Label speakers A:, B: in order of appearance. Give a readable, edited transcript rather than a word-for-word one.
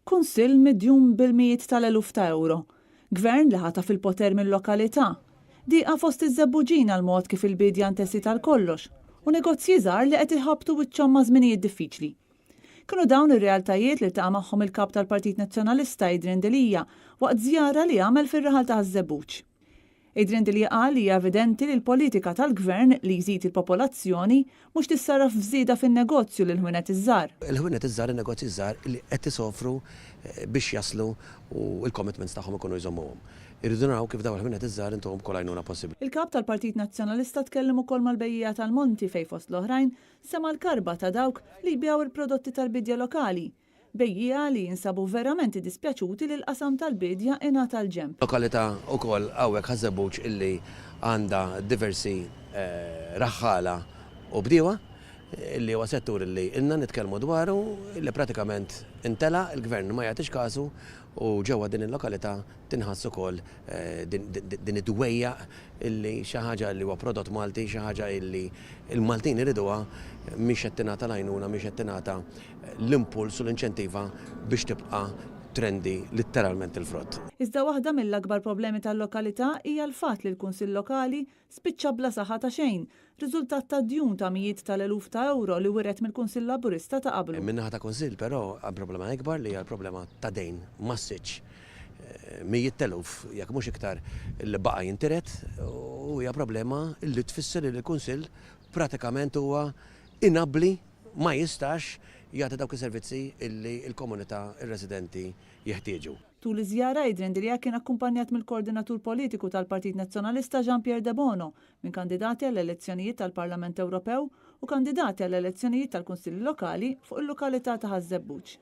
A: Kunsill midjum bil-mijiet tal-eluf ta' euro. Gvern li ħata fil-poter mill-lokalità. Diqa fost iż-żebbuġin għal mod kif il-bidja ntessi tal-kollox u negozji żgħar li qed iħabtu wiċċhom ma' żminijiet diffiċli. Kienu dawn ir-realtajiet li ltaqa' magħhom il-kap tal-Partit Nazzjonalista Adrian Delija waqt żjara li għamel fir-raħal ta' Żebbuġ. Adrian Delija qal li hija evidenti li l-politika tal-gvern li jżid il-popolazzjoni mhux tissarraf f'żieda fin-negozju lil ħwienet iż-żgħar.
B: Il-ħwienet iż-żgħar, in-negozji żgħar li qed isofru biex jaslu u l-commitments tagħhom ikunu jżommuhom. Irridu naraw kif dawn il-ħwienet iż-żgħar intuhom kol għajnuna possibbli.
A: Il-kap tal-Partit Nazzjonalista tkellem ukoll mal-bejjija tal-Monti fejn fost l-oħrajn sema l-karba ta' dawk li jbigħu il-prodotti tal-bidja lokali. Bejjija li jinsabu verament dispjaċuti li l-qasam tal-bidja ingħata l-ġemp.
B: Lokalità wkoll hawnhekk ħażebbuġ illi għandha diversi raħħala u bdiewa illi huwa settur illi ilna nitkellmu dwaru illi pratikament intela il-gvern ma jagħtix kasu u ġewwa din il-lokalità tinħass ukoll din id-dwejjaq illi xi ħaġa li huwa prodott Malti, xi ħaġa illi il-Maltin iriduha mhix qed tingħata l-għajnuna, mhix qed tingħata l-impuls u l-inċentiva biex tibqa' trendi letteralment il-frott.
A: Iżda waħda mill-akbar problemi tal-lokalità hija l-fatt li l-Kunsill Lokali spiċċa bla saħħa ta' xejn, riżultat ta' djun ta' mijiet tal-eluf ta' euro li wiret mill-Kunsill Laburista ta' qablu.
B: Min-naħa ta' Kunsill però għal problema ikbar li hija l-problema ta' dejn massiġġ. Mijiet teluf, jekk mhux iktar li baqa' jintiret u hija problema li tfisser li l-Kunsill pratikament huwa inabbli ma jistax jagħti dawk is-servizzi illi l-komunità ir-residenti jeħtieġu.
A: Tul iż-żjara Adrian Delija kien akkumpanjat mill-koordinatur politiku tal-Partit Nazzjonalista Jean-Pierre De Bono minn kandidati għall-elezzjonijiet tal-Parlament Ewropew u kandidati għall-elezzjonijiet tal-Kunsilli Lokali fuq il-lokalità ta' Żebbuġ.